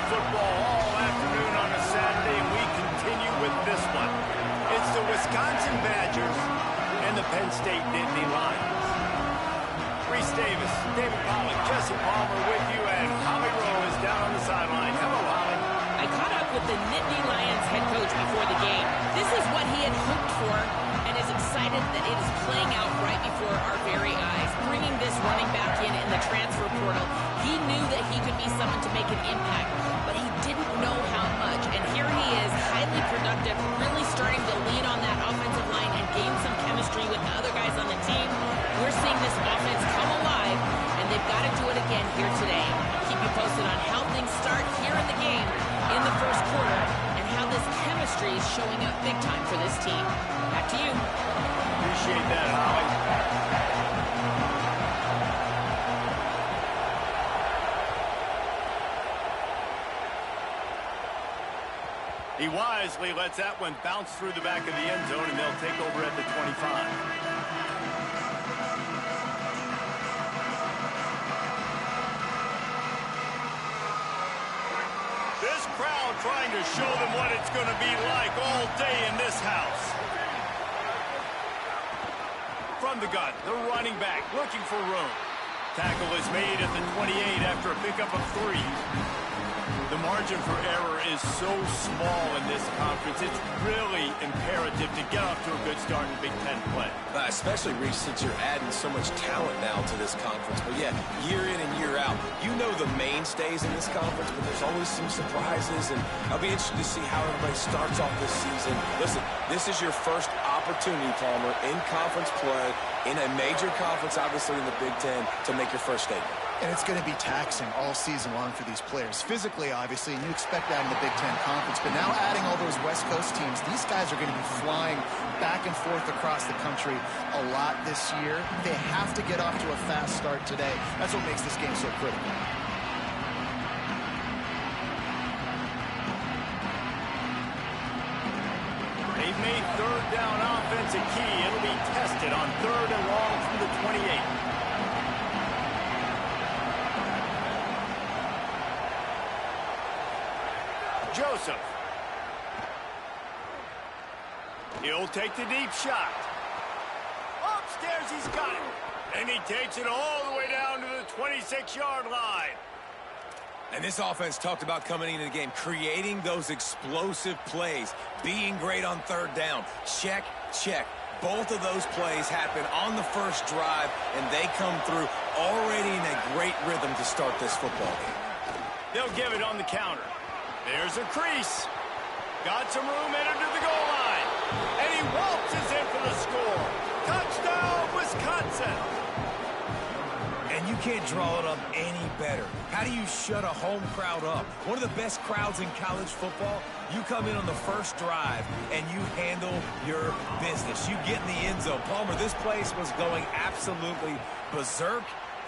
football all afternoon on a Saturday, and we continue with this one. It's the Wisconsin Badgers and the Penn State Nittany Lions. Reese Davis, David Pollack, Jesse Palmer with you, and Holly Rowe is down on the sideline. Hello, Holly. I caught up with the Nittany Lions head coach before the game. This is what he had hoped for and is excited that it is playing out right before our very eyes. Bringing this running back in the transfer portal, he knew that he could be someone to make an impact, but he didn't know how much. And here he is, highly productive, really starting to lean on that offensive line and gain some chemistry with the other guys on the team. We're seeing this offense come alive, and they've got to do it again here today. I'll keep you posted on how things start here in the game in the first quarter and how this chemistry is showing up big time for this team. Back to you. Appreciate that, Holly. He wisely lets that one bounce through the back of the end zone, and they'll take over at the 25. This crowd trying to show them what it's going to be like all day in this house. From the gun, the running back looking for room. Tackle is made at the 28 after a pickup of 3. The margin for error is so small in this conference, it's really imperative to get off to a good start in Big Ten play. Especially, Reese, since you're adding so much talent now to this conference. But yeah, year in and year out, you know the mainstays in this conference, but there's always some surprises, and I'll be interested to see how everybody starts off this season. Listen, this is your first opportunity, Palmer, in conference play, in a major conference, obviously in the Big Ten, to make your first statement. And it's going to be taxing all season long for these players. Physically, obviously, and you expect that in the Big Ten Conference. But now adding all those West Coast teams, these guys are going to be flying back and forth across the country a lot this year. They have to get off to a fast start today. That's what makes this game so critical. They've made third down offense a key. It'll be tested on 3rd and long from the 28. Joseph. He'll take the deep shot. Upstairs, he's got it. And he takes it all the way down to the 26-yard line. And this offense talked about coming into the game, creating those explosive plays, being great on 3rd down. Check, check. Both of those plays happen on the first drive, and they come through already in a great rhythm to start this football game. They'll give it on the counter. There's a crease. Got some room, entered to the goal line. And he waltzes in for the score. Touchdown, Wisconsin. And you can't draw it up any better. How do you shut a home crowd up? One of the best crowds in college football. You come in on the first drive, and you handle your business. You get in the end zone. Palmer, this place was going absolutely berserk.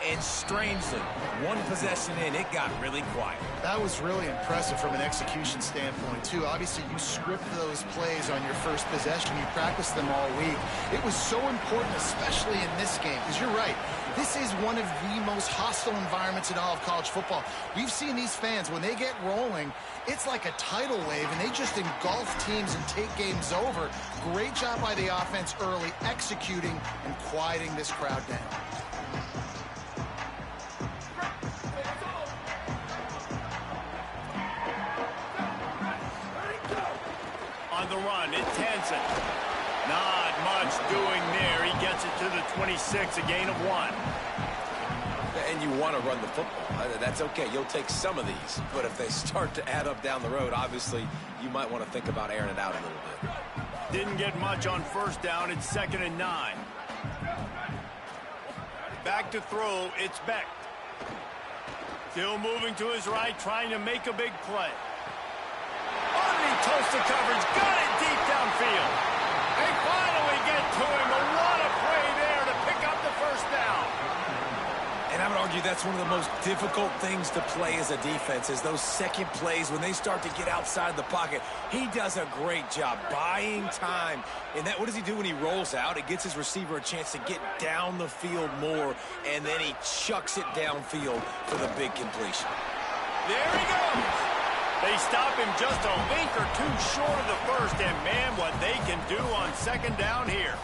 And strangely, one possession in, it got really quiet. That was really impressive from an execution standpoint, too. Obviously, you script those plays on your first possession. You practice them all week. It was so important, especially in this game, because you're right. This is one of the most hostile environments in all of college football. We've seen these fans, when they get rolling, it's like a tidal wave, and they just engulf teams and take games over. Great job by the offense early, executing and quieting this crowd down. On the run, it's Hansen. Not much doing there. He gets it to the 26, a gain of 1. And you want to run the football. That's okay. You'll take some of these. But if they start to add up down the road, obviously, you might want to think about airing it out a little bit. Didn't get much on 1st down. It's 2nd and 9. Back to throw. It's Beck. Still moving to his right, trying to make a big play. Underneath toasted coverage, got it deep downfield. They finally get to him, but what a play there to pick up the 1st down. And I would argue that's one of the most difficult things to play as a defense is those second plays when they start to get outside the pocket. He does a great job buying time. And that, what does he do when he rolls out? It gets his receiver a chance to get down the field more, and then he chucks it downfield for the big completion. There he goes. They stop him just a link or two short of the first, and man, what they can do on second down here.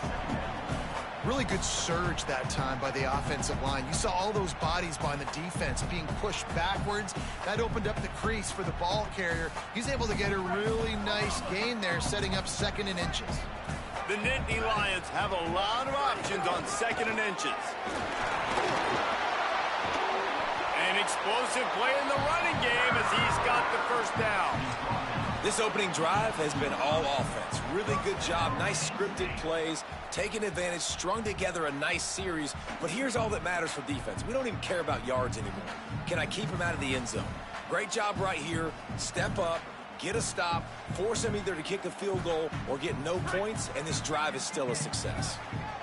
Really good surge that time by the offensive line. You saw all those bodies behind the defense being pushed backwards. That opened up the crease for the ball carrier. He's able to get a really nice gain there, setting up 2nd and inches. The Nittany Lions have a lot of options on 2nd and inches. An explosive play in the running game as he's got the first down. This opening drive has been all offense. Really good job, nice scripted plays, taking advantage, strung together a nice series. But here's all that matters for defense. We don't even care about yards anymore. Can I keep him out of the end zone? Great job right here. Step up, get a stop, force him either to kick a field goal or get no points, and this drive is still a success.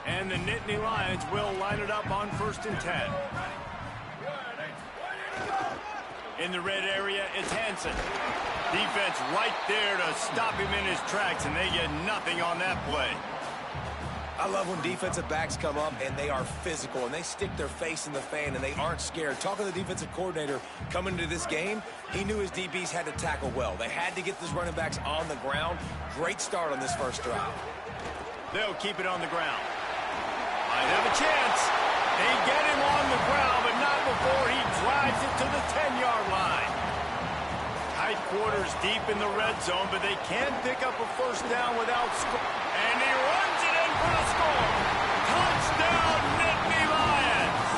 And the Nittany Lions will line it up on 1st and 10. In the red area, it's Hansen. Defense right there to stop him in his tracks, and they get nothing on that play. I love when defensive backs come up and they are physical and they stick their face in the fan and they aren't scared. Talking to the defensive coordinator coming into this game, he knew his DBs had to tackle well. They had to get these running backs on the ground. Great start on this first drive. They'll keep it on the ground. Might have a chance. They get him on the ground, but not before he drives it to the 10-yard line. Tight quarters deep in the red zone, but they can pick up a first down without score. And he runs it in for the score. Touchdown, Nittany Lions.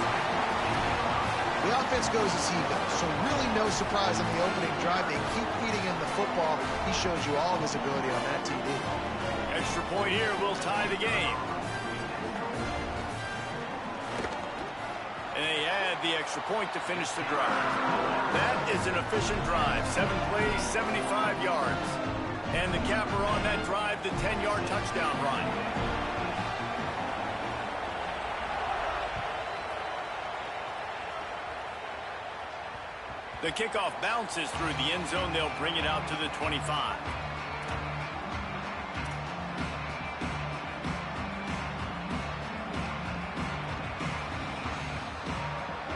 The offense goes as he goes, so really no surprise on the opening drive. They keep feeding him the football. He shows you all of his ability on that TD. Extra point here will tie the game. And they add the extra point to finish the drive. That is an efficient drive. 7 plays, 75 yards. And the capper on that drive, the 10-yard touchdown run. The kickoff bounces through the end zone. They'll bring it out to the 25.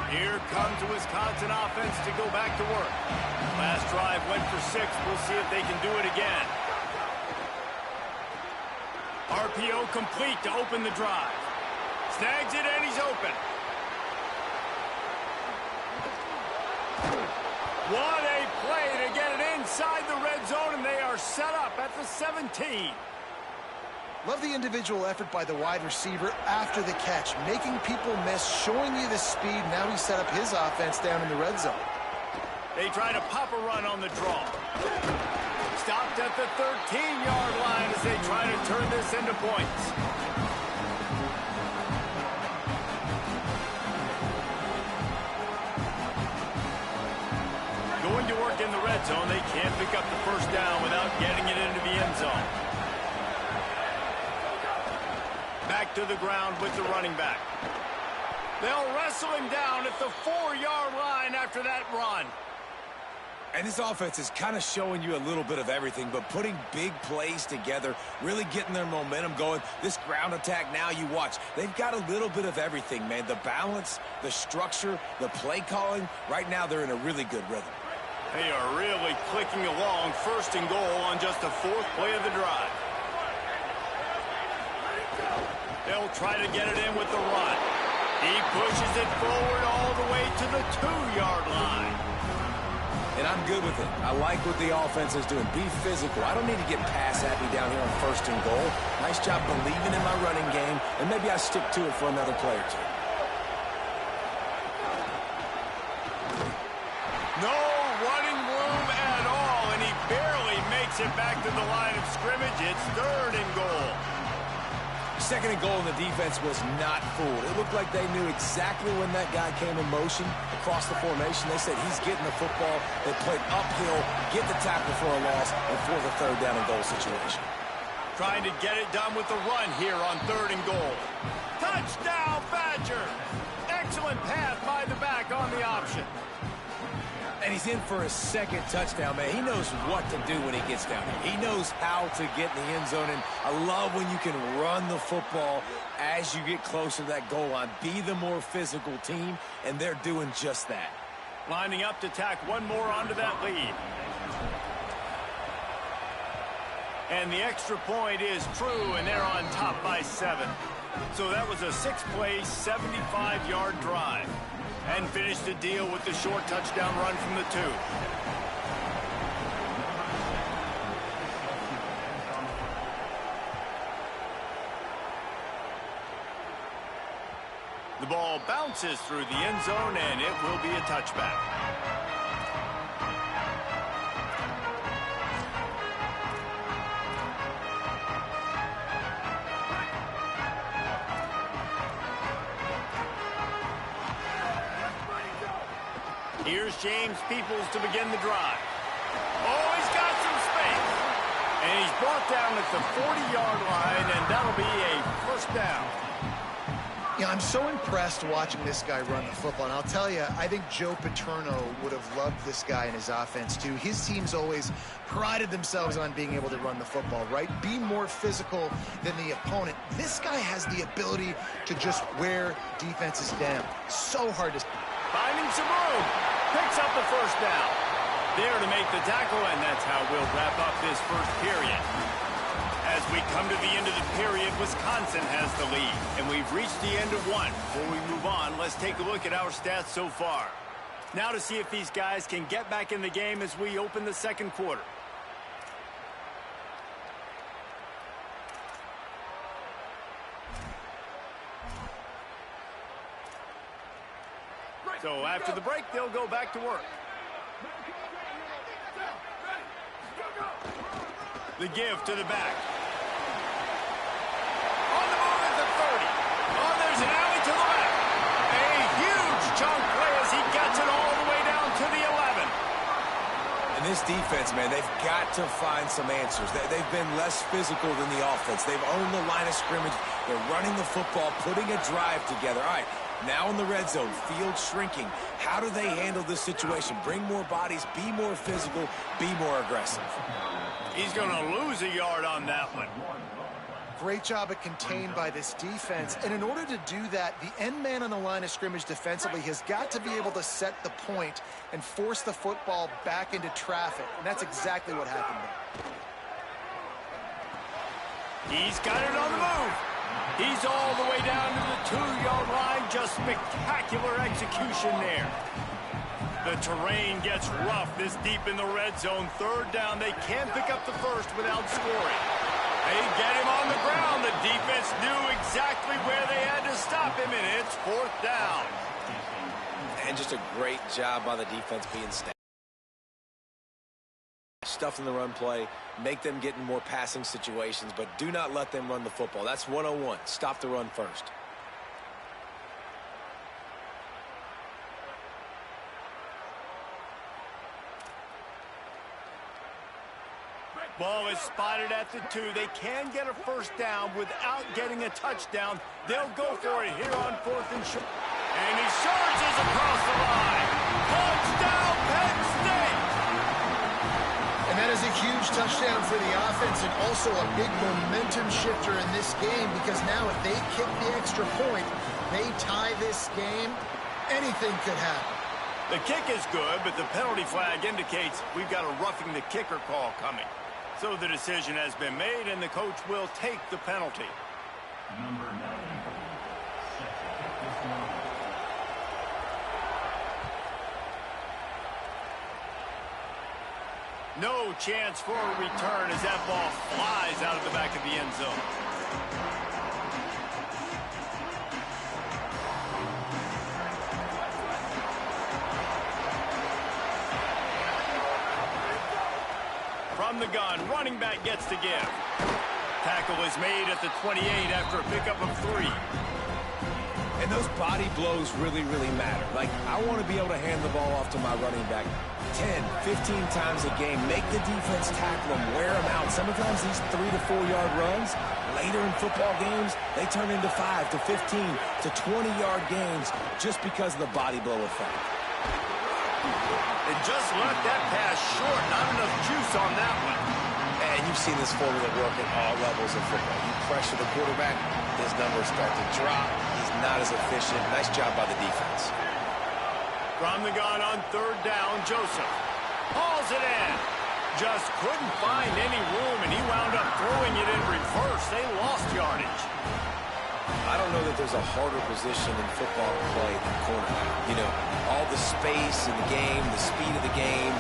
Here comes the Wisconsin offense to go back to work. Last drive went for 6. We'll see if they can do it again. RPO complete to open the drive. Snags it and he's open. What a play to get it inside the red zone, and they are set up at the 17. Love the individual effort by the wide receiver after the catch, making people miss, showing you the speed. Now he set up his offense down in the red zone. They try to pop a run on the draw. Stopped at the 13-yard line as they try to turn this into points. Going to work in the red zone, they can't pick up the first down without getting it into the end zone. Back to the ground with the running back. They'll wrestle him down at the 4-yard line after that run. And this offense is kind of showing you a little bit of everything, but putting big plays together, really getting their momentum going. This ground attack now, you watch. They've got a little bit of everything, man. The balance, the structure, the play calling. Right now, they're in a really good rhythm. They are really clicking along. 1st and goal on just the 4th play of the drive. They'll try to get it in with the run. He pushes it forward all the way to the 2-yard line. And I'm good with it. I like what the offense is doing. Be physical. I don't need to get pass happy down here on 1st and goal. Nice job believing in my running game, and maybe I stick to it for another play or two. No running room at all, and he barely makes it back to the line of scrimmage. It's 3rd and goal. 2nd and goal, and the defense was not fooled. It looked like they knew exactly when that guy came in motion across the formation. They said he's getting the football. They played uphill, get the tackle for a loss, and for the 3rd down and goal situation. Trying to get it done with the run here on 3rd and goal. Touchdown, Badger! Excellent pass by the back on the option. And he's in for his 2nd touchdown, man. He knows what to do when he gets down here. He knows how to get in the end zone, and I love when you can run the football as you get closer to that goal line. Be the more physical team, and they're doing just that. Lining up to tack one more onto that lead. And the extra point is true, and they're on top by 7. So that was a 6-play, 75-yard drive. And finished the deal with the short touchdown run from the 2. The ball bounces through the end zone, and it will be a touchback. Here's James Peoples to begin the drive. Oh, he's got some space. And he's brought down at the 40-yard line, and that'll be a first down. Yeah, I'm so impressed watching this guy run the football. And I'll tell you, I think Joe Paterno would have loved this guy in his offense, too. His teams always prided themselves on being able to run the football, right? Be more physical than the opponent. This guy has the ability to just wear defenses down. So hard to... Finding some room. Picks up the first down. There to make the tackle, and that's how we'll wrap up this first period. As we come to the end of the period, Wisconsin has the lead, and we've reached the end of one. Before we move on, let's take a look at our stats so far. Now to see if these guys can get back in the game as we open the second quarter. So after the break, they'll go back to work. The give to the back. On the move at the 30. Oh, there's an alley to the left. A huge chunk play as he gets it all the way down to the 11. And this defense, man, they've got to find some answers. They've been less physical than the offense. They've owned the line of scrimmage. They're running the football, putting a drive together. All right. Now in the red zone, field shrinking. How do they handle this situation? Bring more bodies, be more physical, be more aggressive. He's going to lose a yard on that one. Great job at contained by this defense. And in order to do that, the end man on the line of scrimmage defensively has got to be able to set the point and force the football back into traffic. And that's exactly what happened there. He's got it on the move. He's all the way down to the 2-yard line. Just spectacular execution there. The terrain gets rough this deep in the red zone. Third down. They can't pick up the first without scoring. They get him on the ground. The defense knew exactly where they had to stop him, and it's fourth down. And just a great job by the defense being stacked. Stuff in the run play, make them get in more passing situations, but do not let them run the football. That's 101. Stop the run first. Ball is spotted at the 2. They can get a first down without getting a touchdown. They'll go for it here on 4th and short. And he surges across the line. Touchdown, Penn State! And that is a huge touchdown for the offense and also a big momentum shifter in this game, because now if they kick the extra point, they tie this game, anything could happen. The kick is good, but the penalty flag indicates we've got a roughing the kicker call coming. So the decision has been made, and the coach will take the penalty. Number 9. No chance for a return as that ball flies out of the back of the end zone. From the gun, running back gets to give. Tackle is made at the 28 after a pickup of 3. And those body blows really, really matter. Like, I want to be able to hand the ball off to my running back 10, 15 times a game. Make the defense tackle them, wear them out. Sometimes these 3 to 4 yard runs, later in football games, they turn into 5 to 15 to 20 yard gains just because of the body blow effect. And just left that pass short. Not enough juice on that one. And you've seen this formula work at all levels of football. You pressure the quarterback, his numbers start to drop. He's not as efficient. Nice job by the defense. From the gun on 3rd down, Joseph hauls it in. just couldn't find any room, and he wound up throwing it in reverse. They lost yardage. I don't know that there's a harder position in football to play than cornerback. You know, all the space in the game, the speed of the game,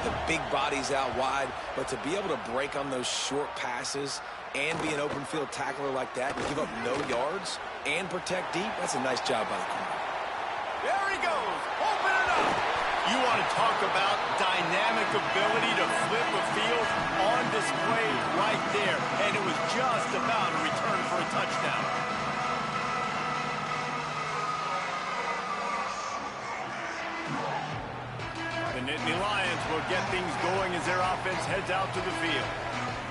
the big bodies out wide. But to be able to break on those short passes and be an open field tackler like that and give up no yards and protect deep, that's a nice job by the corner. There he goes. Open it up. You want to talk about dynamic ability to flip a field on display right there. And it was just about a return for a touchdown. The Nittany Lions will get things going as their offense heads out to the field.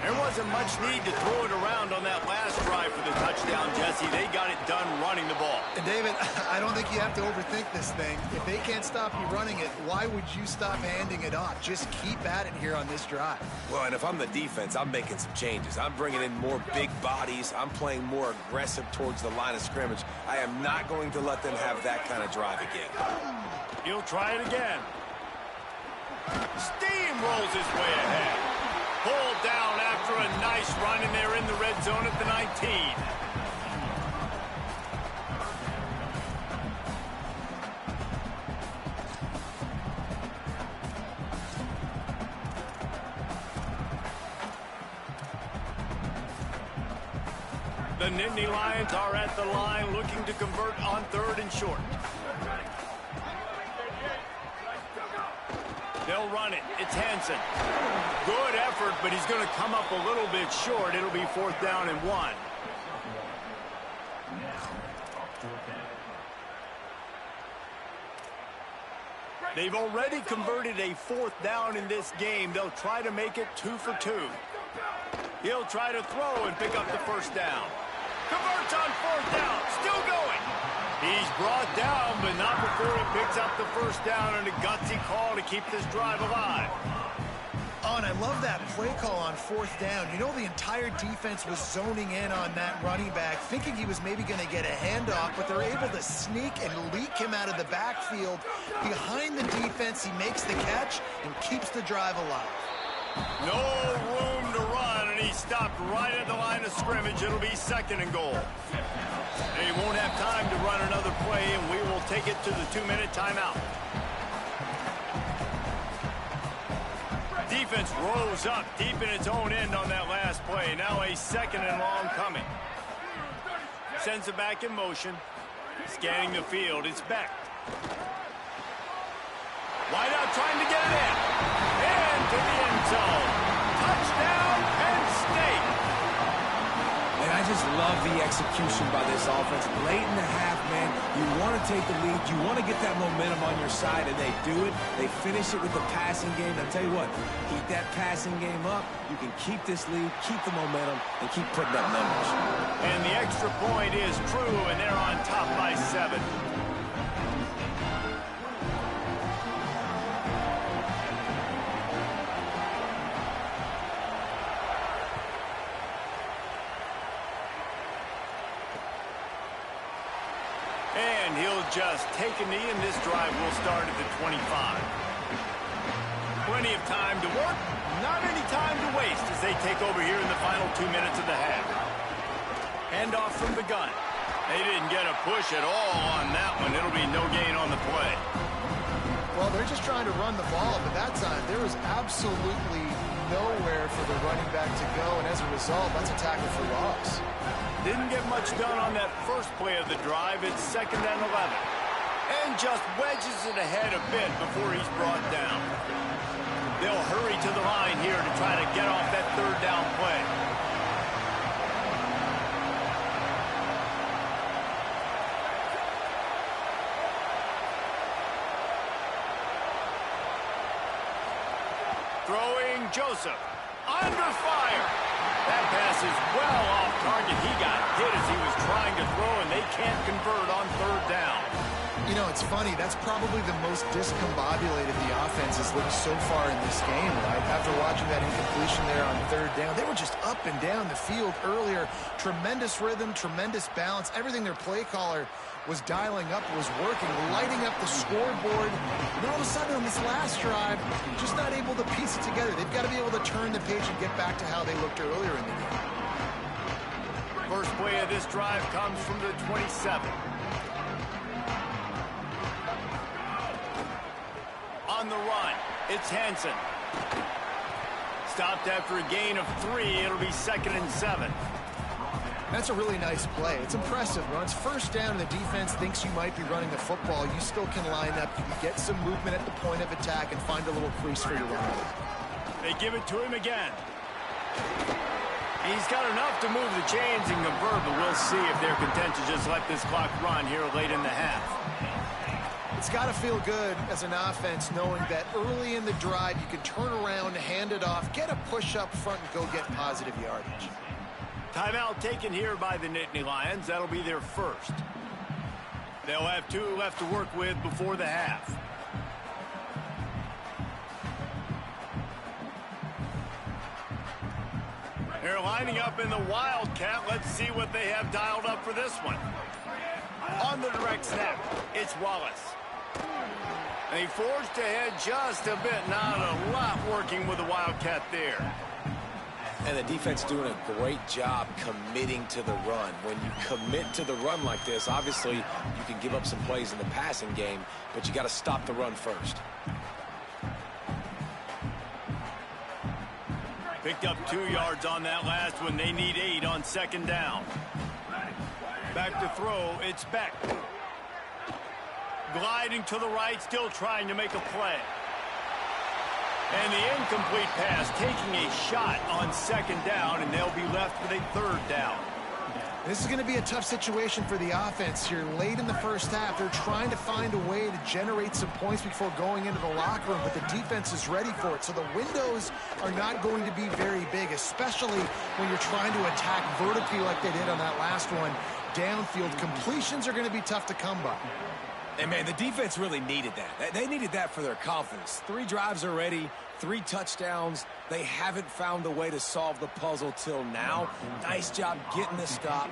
There wasn't much need to throw it around on that last drive for the touchdown, Jesse. They got it done running the ball. And David, I don't think you have to overthink this thing. If they can't stop you running it, why would you stop handing it off? Just keep at it here on this drive. Well, and if I'm the defense, I'm making some changes. I'm bringing in more big bodies. I'm playing more aggressive towards the line of scrimmage. I am not going to let them have that kind of drive again. He'll try it again. Steamrolls his way ahead. Pulled down after a nice run, and they're in the red zone at the 19. The Nittany Lions are at the line looking to convert on 3rd and short. They'll run it. It's Hansen. Good effort, but he's going to come up a little bit short. It'll be 4th down and 1. They've already converted a 4th down in this game. They'll try to make it 2 for 2. He'll try to throw and pick up the 1st down. Converts on 4th down. Still going. He's brought down, but not before he picks up the 1st down, and a gutsy call to keep this drive alive. Oh, and I love that play call on 4th down. You know, the entire defense was zoning in on that running back, thinking he was maybe going to get a handoff, but they're able to sneak and leak him out of the backfield. Behind the defense, he makes the catch and keeps the drive alive. No room to run, and he stopped right at the line of scrimmage. It'll be 2nd and goal. They won't have time to run another play, and we will take it to the 2-minute timeout. Defense rose up deep in its own end on that last play. Now a 2nd and long coming. Sends it back in motion. Scanning the field. It's Beck. Wide out trying to get it in. Into the end zone. Touchdown, Penn State. And I just love the execution by this offense. Late in the half, man, you want to take the lead. You want to get that momentum on your side, and they do it. They finish it with the passing game. I'll tell you what, keep that passing game up. You can keep this lead, keep the momentum, and keep putting up numbers. And the extra point is true, and they're on top by 7. And he'll just take a knee, and this drive will start at the 25. Plenty of time to work, not any time to waste as they take over here in the final 2 minutes of the half. Handoff from the gun. They didn't get a push at all on that one. It'll be no gain on the play. Well, they're just trying to run the ball, but that time there was absolutely nowhere for the running back to go, and as a result, that's a tackle for loss. Didn't get much done on that first play of the drive. It's 2nd and 11. And just wedges it ahead a bit before he's brought down. They'll hurry to the line here to try to get off that 3rd down play. Throwing Joseph. Under fire. That pass is well off target. He got hit as he was trying to throw, and they can't convert on 3rd down. You know, it's funny. That's probably the most discombobulated the offense has looked so far in this game, right? After watching watching that incompletion there on third down. They were just up and down the field earlier. Tremendous rhythm, tremendous balance. Everything their play caller was dialing up was working, lighting up the scoreboard. And all of a sudden on this last drive, just not able to piece it together. They've got to be able to turn the page and get back to how they looked earlier in the game. First play of this drive comes from the 27. On the run, it's Hansen. Stopped after a gain of 3. It'll be 2nd and 7. That's a really nice play. It's impressive. When it's first down and the defense thinks you might be running the football, you still can line up. You can get some movement at the point of attack and find a little crease for your run. They give it to him again. He's got enough to move the chains and convert, but we'll see if they're content to just let this clock run here late in the half. It's got to feel good as an offense knowing that early in the drive you can turn around, hand it off, get a push up front, and go get positive yardage. Timeout taken here by the Nittany Lions. That'll be their first. They'll have 2 left to work with before the half. They're lining up in the Wildcat. Let's see what they have dialed up for this one. On the direct snap, it's Wallace. And he forged ahead just a bit. Not a lot working with the Wildcat there. And the defense doing a great job committing to the run. When you commit to the run like this, obviously you can give up some plays in the passing game, but you got to stop the run first. Picked up 2 yards on that last one. They need 8 on 2nd down. Back to throw. It's Beck. Gliding to the right, still trying to make a play. And the incomplete pass, taking a shot on 2nd down, and they'll be left with a 3rd down. This is going to be a tough situation for the offense here. Late in the first half, they're trying to find a way to generate some points before going into the locker room, but the defense is ready for it. So the windows are not going to be very big, especially when you're trying to attack vertically like they did on that last one. Downfield completions are going to be tough to come by. And, man, the defense really needed that. They needed that for their confidence. 3 drives already, 3 touchdowns. They haven't found a way to solve the puzzle till now. Nice job getting the stop,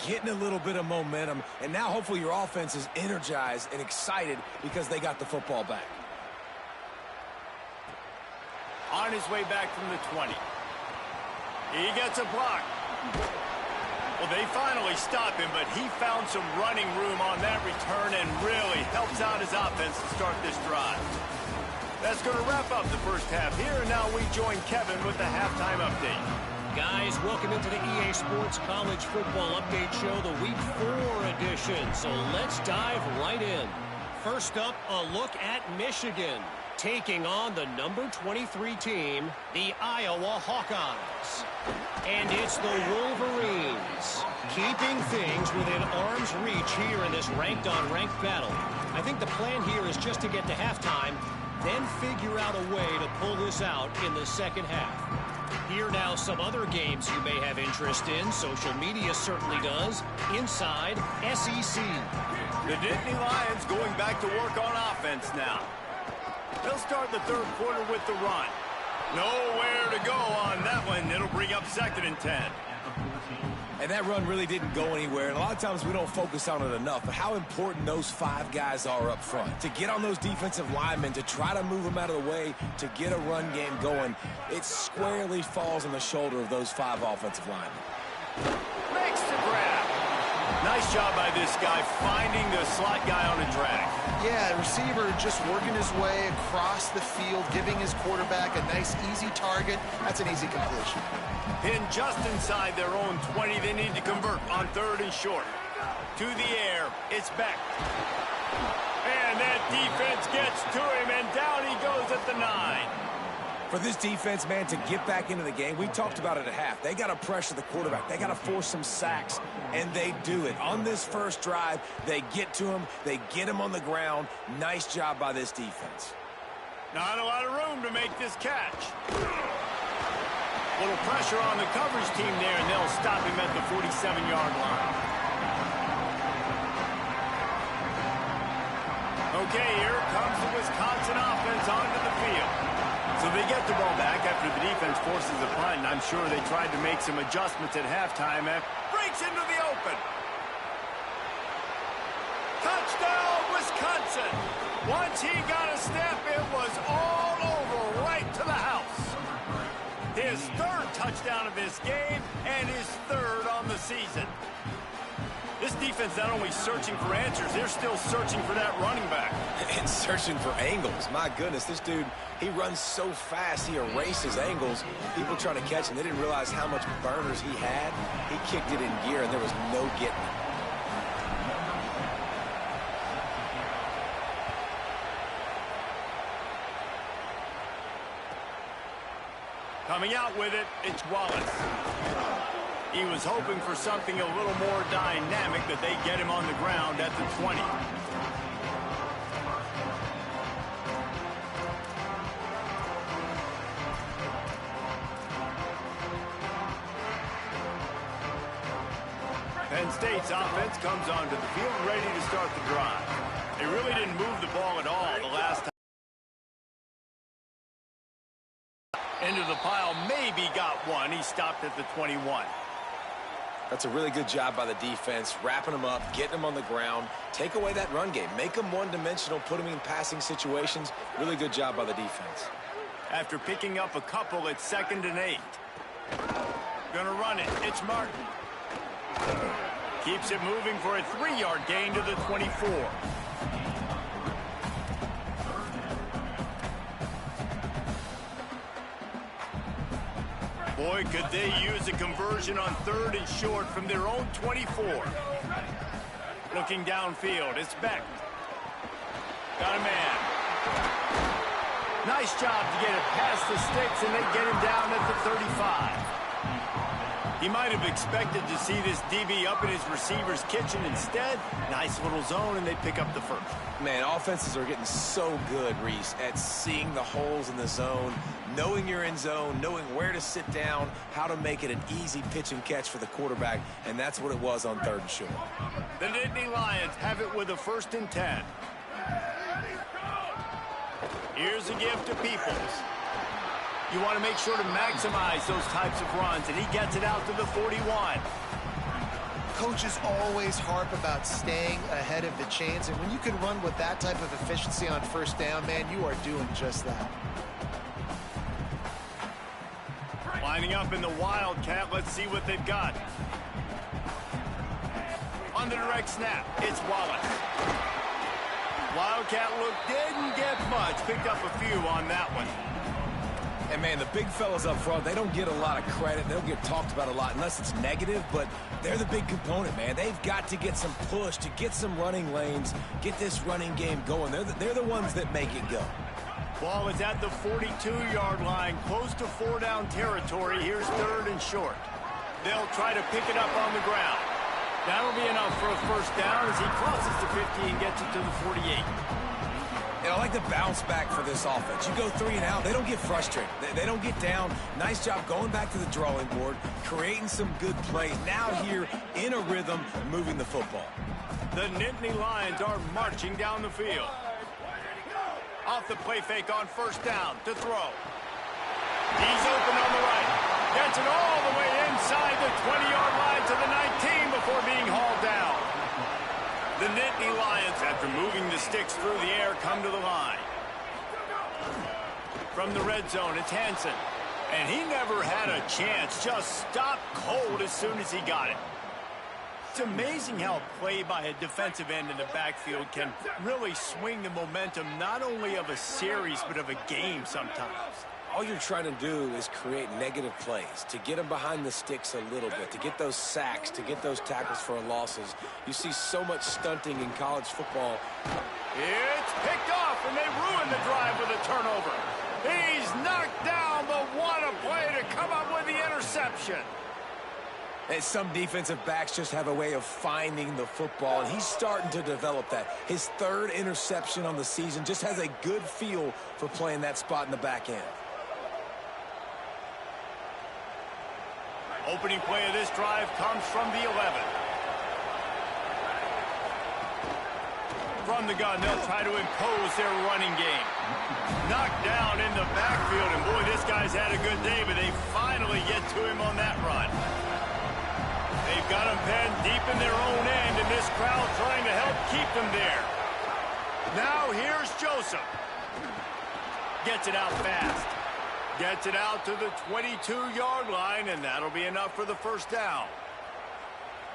getting a little bit of momentum, and now hopefully your offense is energized and excited because they got the football back. On his way back from the 20. He gets a block. Well, they finally stop him, but he found some running room on that return and really helps out his offense to start this drive. That's going to wrap up the first half here, and now we join Kevin with the halftime update. Guys, welcome into the EA Sports College Football Update Show, the Week 4 edition. So let's dive right in. First up, a look at Michigan, taking on the number 23 team, the Iowa Hawkeyes. And it's the Wolverines, keeping things within arm's reach here in this ranked-on-ranked battle. I think the plan here is just to get to halftime, then figure out a way to pull this out in the second half. Here now some other games you may have interest in. Social media certainly does. Inside SEC. The Nittany Lions going back to work on offense now. They'll start the 3rd quarter with the run. Nowhere to go on that one. It'll bring up 2nd and 10. And that run really didn't go anywhere. And a lot of times we don't focus on it enough, but how important those 5 guys are up front. To get on those defensive linemen, to try to move them out of the way, to get a run game going, it squarely falls on the shoulder of those 5 offensive linemen. Makes the grab. Nice job by this guy finding the slot guy on a drag. Yeah, receiver just working his way across the field, giving his quarterback a nice, easy target. That's an easy completion. Pinned just inside their own 20. They need to convert on 3rd and short. To the air, it's Beck. And that defense gets to him, and down he goes at the 9. For this defense, man, to get back into the game, we talked about it at half. They got to pressure the quarterback. They got to force some sacks, and they do it. On this first drive, they get to him. They get him on the ground. Nice job by this defense. Not a lot of room to make this catch. Little pressure on the coverage team there, and they'll stop him at the 47-yard line. Okay, here comes the Wisconsin offense onto the field. So they get the ball back after the defense forces a punt, and I'm sure they tried to make some adjustments at halftime. Breaks into the open. Touchdown, Wisconsin. Once he got a step, it was all over right to the house. His third touchdown of this game and his third on the season. This defense not only searching for answers, they're still searching for that running back. And searching for angles. My goodness, this dude, he runs so fast, he erases angles. People trying to catch him, they didn't realize how much burners he had. He kicked it in gear, and there was no getting it. Coming out with it, it's Wallace. He was hoping for something a little more dynamic, that they get him on the ground at the 20. Penn State's offense comes onto the field ready to start the drive. They really didn't move the ball at all the last time. Into the pile, maybe got one. He stopped at the 21. That's a really good job by the defense, wrapping them up, getting them on the ground. Take away that run game. Make them one-dimensional, put them in passing situations. Really good job by the defense. After picking up a couple, it's 2nd and 8. Gonna run it. It's Martin. Keeps it moving for a 3-yard gain to the 24. Boy, could they use a conversion on 3rd and short from their own 24. Looking downfield, it's Beck. Got a man. Nice job to get it past the sticks, and they get him down at the 35. He might have expected to see this DB up in his receiver's kitchen. Instead, nice little zone, and they pick up the first. Man, offenses are getting so good, Reese, at seeing the holes in the zone, knowing you're in zone, knowing where to sit down, how to make it an easy pitch and catch for the quarterback, and that's what it was on 3rd and short. The Nittany Lions have it with a 1st and 10. Here's a gift to Peoples. You want to make sure to maximize those types of runs, and he gets it out to the 41. Coaches always harp about staying ahead of the chains, and when you can run with that type of efficiency on 1st down, man, you are doing just that. Lining up in the Wildcat, let's see what they've got. On the direct snap, it's Wallace. Wildcat look didn't get much, picked up a few on that one. And, man, the big fellas up front, they don't get a lot of credit. They don't get talked about a lot unless it's negative, but they're the big component, man. They've got to get some push, to get some running lanes, get this running game going. They're the ones that make it go. Ball is at the 42-yard line, close to 4-down territory. Here's 3rd and short. They'll try to pick it up on the ground. That'll be enough for a 1st down as he crosses the 50 and gets it to the 48. And I like the bounce back for this offense. You go 3 and out, they don't get frustrated. They don't get down. Nice job going back to the drawing board, creating some good plays. Now here in a rhythm, moving the football. The Nittany Lions are marching down the field. Off the play fake on 1st down to throw. He's open on the right. Gets it all the way inside the 20-yard line to the 19 before being hauled down. The Nittany Lions, after moving the sticks through the air, come to the line. From the red zone, it's Hansen. And he never had a chance. Just stopped cold as soon as he got it. It's amazing how a play by a defensive end in the backfield can really swing the momentum not only of a series but of a game sometimes. All you're trying to do is create negative plays, to get them behind the sticks a little bit, to get those sacks, to get those tackles for losses. You see so much stunting in college football. It's picked off, and they ruin the drive with a turnover. He's knocked down, but what a play to come up with the interception. And some defensive backs just have a way of finding the football, and he's starting to develop that. His 3rd interception on the season, just has a good feel for playing that spot in the back end. Opening play of this drive comes from the 11. from the gun. They'll try to impose their running game. Knocked down in the backfield, and boy, this guy's had a good day, but they finally get to him on that run. They've got him pinned deep in their own end, and this crowd trying to help keep them there. Now here's Joseph. Gets it out fast. Gets it out to the 22-yard line, and that'll be enough for the first down.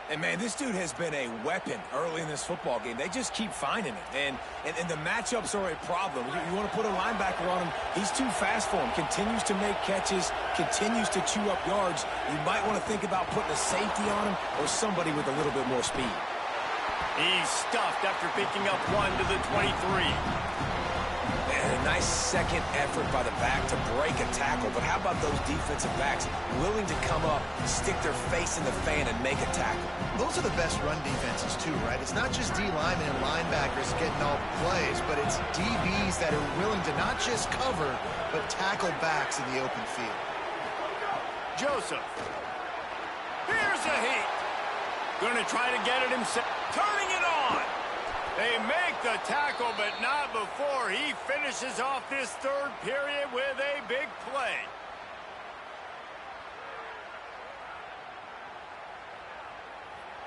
And, man, this dude has been a weapon early in this football game. They just keep finding it. And the matchups are a problem. You want to put a linebacker on him, he's too fast for him. Continues to make catches, continues to chew up yards. You might want to think about putting a safety on him or somebody with a little bit more speed. He's stuffed after picking up one to the 23. And a nice second effort by the back to break a tackle. But how about those defensive backs willing to come up, stick their face in the fan, and make a tackle? Those are the best run defenses, too, right? It's not just D linemen and linebackers getting all the plays, but it's DBs that are willing to not just cover, but tackle backs in the open field. Joseph. Here's a heat. Gonna try to get it himself. Turning it on. They make the tackle, but not before he finishes off this third period with a big play.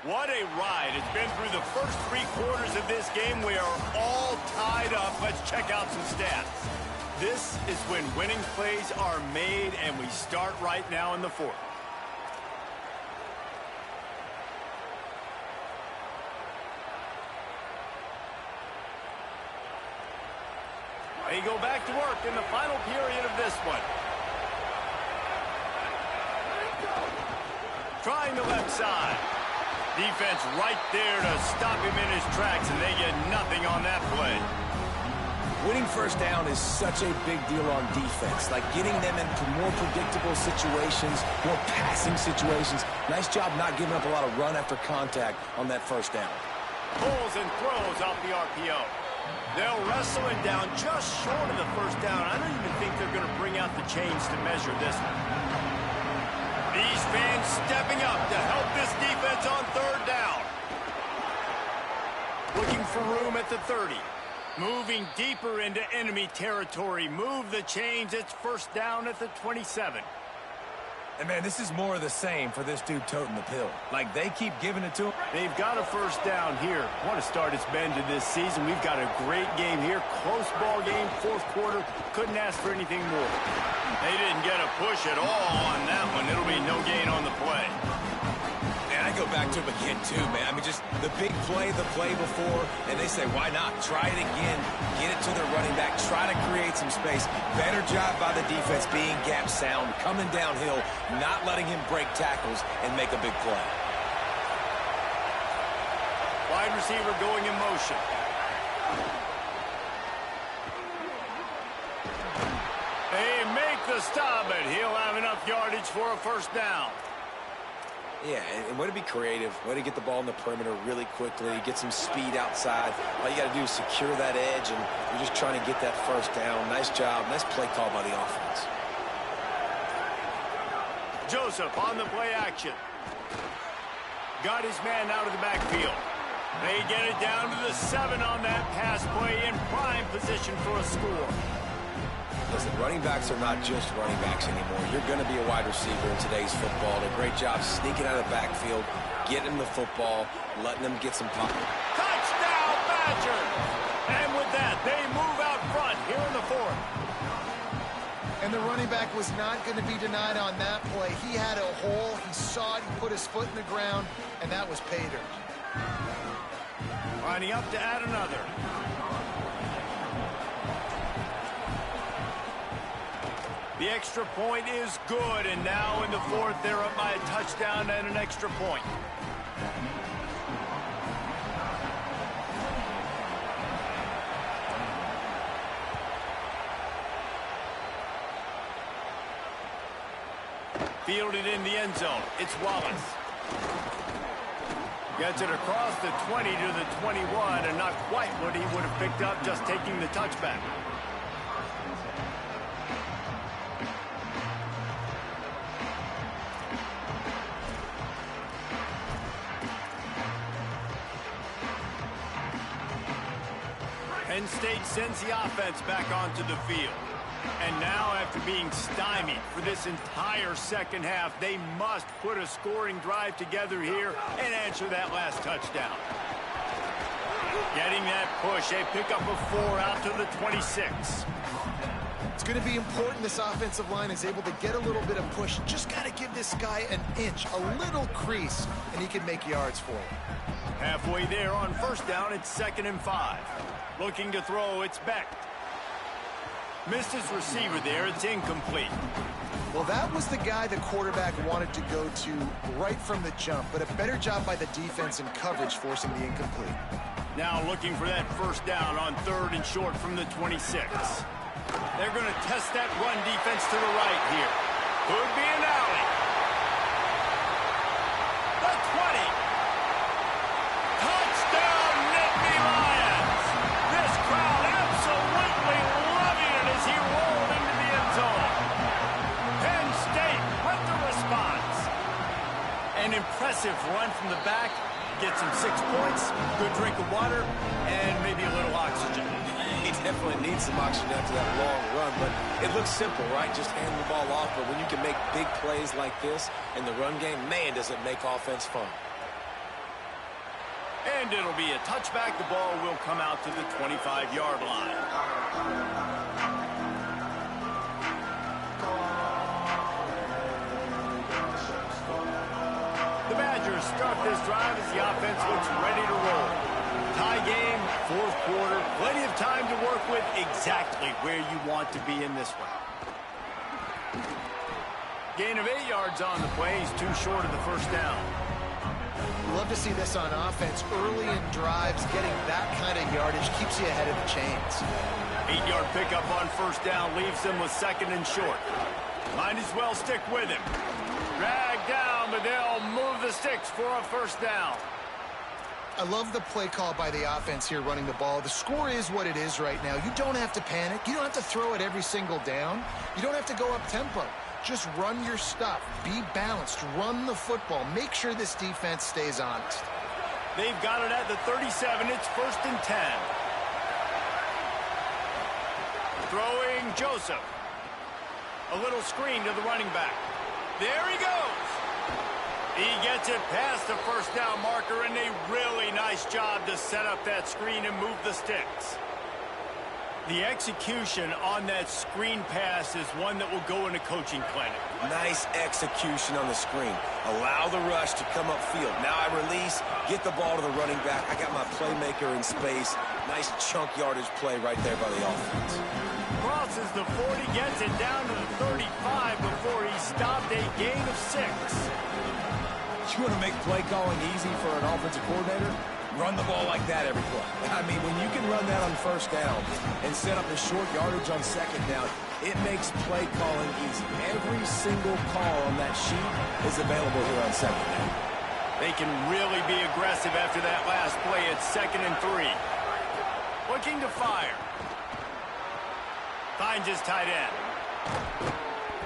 What a ride. It's been through the first 3 quarters of this game. We are all tied up. Let's check out some stats. This is when winning plays are made, and we start right now in the fourth. They go back to work in the final period of this one. Trying the left side. Defense right there to stop him in his tracks, and they get nothing on that play. Winning first down is such a big deal on defense, like getting them into more predictable situations, more passing situations. Nice job not giving up a lot of run after contact on that first down. Pulls and throws off the RPO. They'll wrestle him down just short of the first down. I don't even think they're going to bring out the chains to measure this one. These fans stepping up to help this defense on third down. Looking for room at the 30. Moving deeper into enemy territory. Move the chains. It's first down at the 27. And, man, this is more of the same for this dude toting the pill. Like, they keep giving it to him. They've got a first down here. What a start it's been to this season. We've got a great game here. Close ball game, fourth quarter. Couldn't ask for anything more. They didn't get a push at all on that one. It'll be no gain on the play. And I go back to him again, too, man. I mean, just the big play, the play before, and they say, why not? Try it again. Get it to their running back. Try to create some space. Better job by the defense being gap sound, coming downhill, not letting him break tackles and make a big play. Wide receiver going in motion. They make the stop, but he'll have enough yardage for a first down. Yeah, and way to be creative, way to get the ball in the perimeter really quickly, get some speed outside. All you got to do is secure that edge, and you're just trying to get that first down. Nice job. Nice play call by the offense. Joseph on the play action. Got his man out of the backfield. They get it down to the 7 on that pass play in prime position for a score. Listen, running backs are not just running backs anymore. You're going to be a wide receiver in today's football. A great job sneaking out of the backfield, getting the football, letting them get some pocket. Touchdown, Badgers! And with that, they move out front here in the fourth. And the running back was not going to be denied on that play. He had a hole, he saw it, he put his foot in the ground, and that was pay dirt. Lining up to add another. The extra point is good, and now in the fourth, they're up by a touchdown and an extra point. Fielded in the end zone. It's Wallace. Gets it across the 20 to the 21, and not quite what he would have picked up just taking the touchback. Penn State sends the offense back onto the field. And now, after being stymied for this entire second half, they must put a scoring drive together here and answer that last touchdown. Getting that push, a pickup of 4 out to the 26. It's going to be important this offensive line is able to get a little bit of push. Just got to give this guy an inch, a little crease, and he can make yards for it. Halfway there on first down, it's 2nd and 5. Looking to throw, it's Beck. Missed his receiver there, it's incomplete. Well, that was the guy the quarterback wanted to go to right from the jump, but a better job by the defense in coverage forcing the incomplete. Now looking for that first down on 3rd and short from the 26. They're going to test that run defense to the right here. Could be an alley. The 20. Touchdown, Nittany Lions. This crowd absolutely loving it as he rolled into the end zone. Penn State with the response. An impressive run from the back. Gets him 6 points, good drink of water, and maybe a little oxygen. He definitely needs some oxygen after that long run, but it looks simple, right? Just hand the ball off, but when you can make big plays like this in the run game, man, does it make offense fun. And it'll be a touchback. The ball will come out to the 25-yard line. The Badgers start this drive as the offense looks ready to roll. Tie game, 4th quarter, plenty of time to work with exactly where you want to be in this one. Gain of 8 yards on the play. He's too short of the first down. Love to see this on offense. Early in drives, getting that kind of yardage keeps you ahead of the chains. 8-yard pickup on first down leaves them with 2nd and short. Might as well stick with him. Drag down, but they'll move the sticks for a first down. I love the play call by the offense here running the ball. The score is what it is right now. You don't have to panic. You don't have to throw it every single down. You don't have to go up tempo. Just run your stuff. Be balanced. Run the football. Make sure this defense stays honest. They've got it at the 37. It's 1st and 10. Throwing Joseph. A little screen to the running back. There he goes. He gets it past the first down marker, and a really nice job to set up that screen and move the sticks. The execution on that screen pass is one that will go in a coaching clinic. Nice execution on the screen. Allow the rush to come upfield. Now I release, get the ball to the running back. I got my playmaker in space. Nice chunk yardage play right there by the offense. Crosses the 40, gets it down to the 35 before he stopped. A gain of 6. You want to make play calling easy for an offensive coordinator? Run the ball like that every play. I mean, when you can run that on first down and set up a short yardage on second down, it makes play calling easy. Every single call on that sheet is available here on second down. They can really be aggressive after that last play. It's 2nd and 3. Looking to fire. Finds his tight end.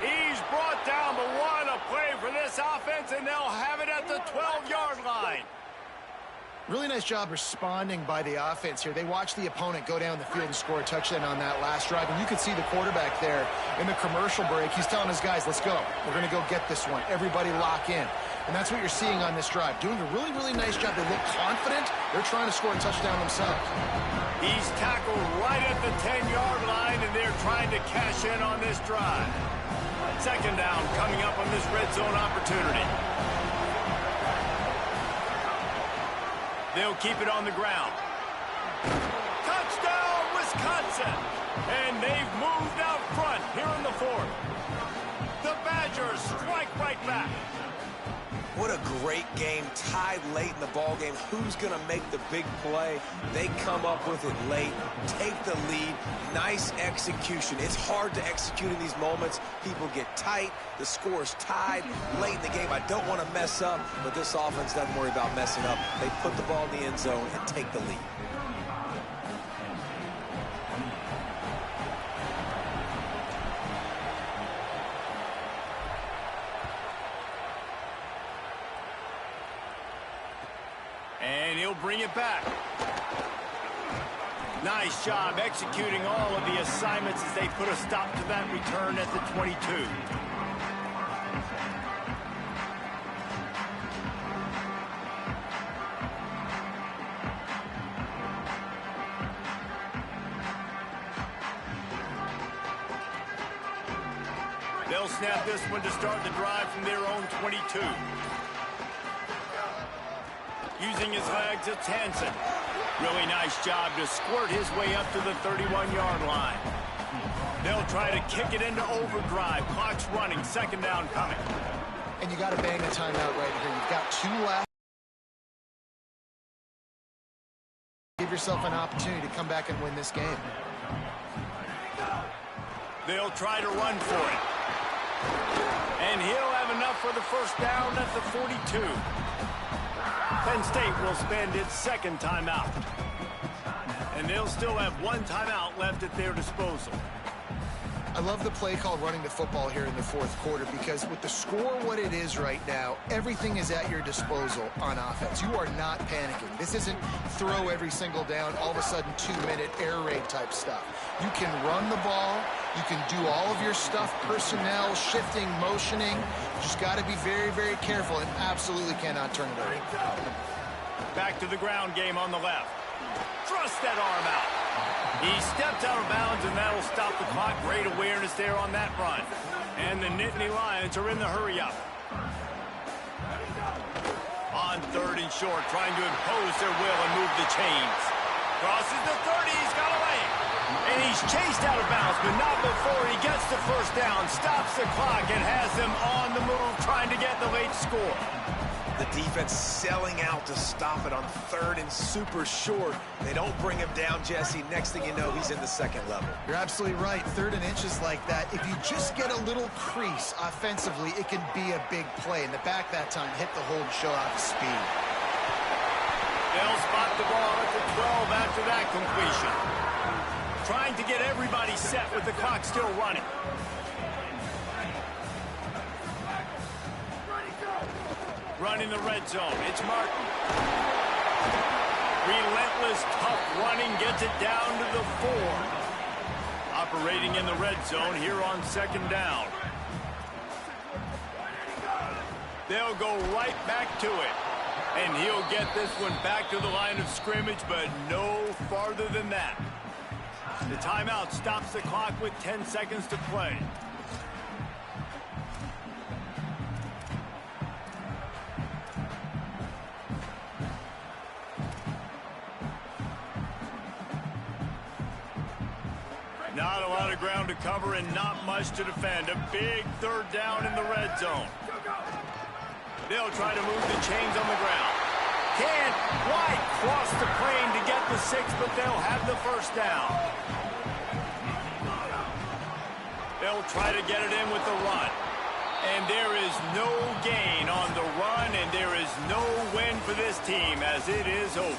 He's brought down, but what a play for this offense, and they'll have it at the 12-yard line. Really nice job responding by the offense here. They watched the opponent go down the field and score a touchdown on that last drive, and you could see the quarterback there in the commercial break. He's telling his guys, let's go. We're going to go get this one. Everybody lock in. And that's what you're seeing on this drive. Doing a really, really nice job. They look confident. They're trying to score a touchdown themselves. He's tackled right at the 10-yard line, and they're trying to cash in on this drive. 2nd down coming up on this red zone opportunity. They'll keep it on the ground. Touchdown, Wisconsin! And they've moved out front here in the 4th. The Badgers strike right back. What a great game, tied late in the ball game. Who's going to make the big play? They come up with it late, take the lead. Nice execution. It's hard to execute in these moments. People get tight. The score's tied late in the game. I don't want to mess up, but this offense doesn't worry about messing up. They put the ball in the end zone and take the lead. And he'll bring it back. Nice job executing all of the assignments as they put a stop to that return at the 22. They'll snap this one to start the drive from their own 22. Using his legs, it's Hansen. Really nice job to squirt his way up to the 31-yard line. They'll try to kick it into overdrive. Clock's running, second down coming. And you got to bang a timeout right here. You've got 2 left. Give yourself an opportunity to come back and win this game. They'll try to run for it. And he'll have enough for the first down at the 42. Penn State will spend its second timeout. And they'll still have 1 timeout left at their disposal. I love the play call running the football here in the 4th quarter because with the score what it is right now, everything is at your disposal on offense. You are not panicking. This isn't throw every single down, all of a sudden 2-minute air raid type stuff. You can run the ball. You can do all of your stuff, personnel, shifting, motioning. Just got to be very, very careful and absolutely cannot turn it over. Back to the ground game on the left. Thrust that arm out. He stepped out of bounds, and that'll stop the clock. Great awareness there on that run. And the Nittany Lions are in the hurry-up. On 3rd and short, trying to impose their will and move the chains. Crosses the 30, he's got away. And he's chased out of bounds, but not before he gets the first down. Stops the clock and has them on the move, trying to get the late score. The defense selling out to stop it on 3rd and super short. They don't bring him down, Jesse. Next thing you know, he's in the second level. You're absolutely right. 3rd and inches like that. If you just get a little crease offensively, it can be a big play. In the back that time, hit the hole and show out the speed. They'll spot the ball at the 12 after that completion. Trying to get everybody set with the clock still running. Running the red zone. It's Martin. Relentless, tough running gets it down to the 4. Operating in the red zone here on 2nd down. They'll go right back to it. And he'll get this one back to the line of scrimmage, but no farther than that. The timeout stops the clock with 10 seconds to play. Not a lot of ground to cover and not much to defend. A big 3rd down in the red zone. They'll try to move the chains on the ground. Can't quite cross the plane to get the 6, but they'll have the first down. They'll try to get it in with the run. And there is no gain on the run, and there is no win for this team as it is over.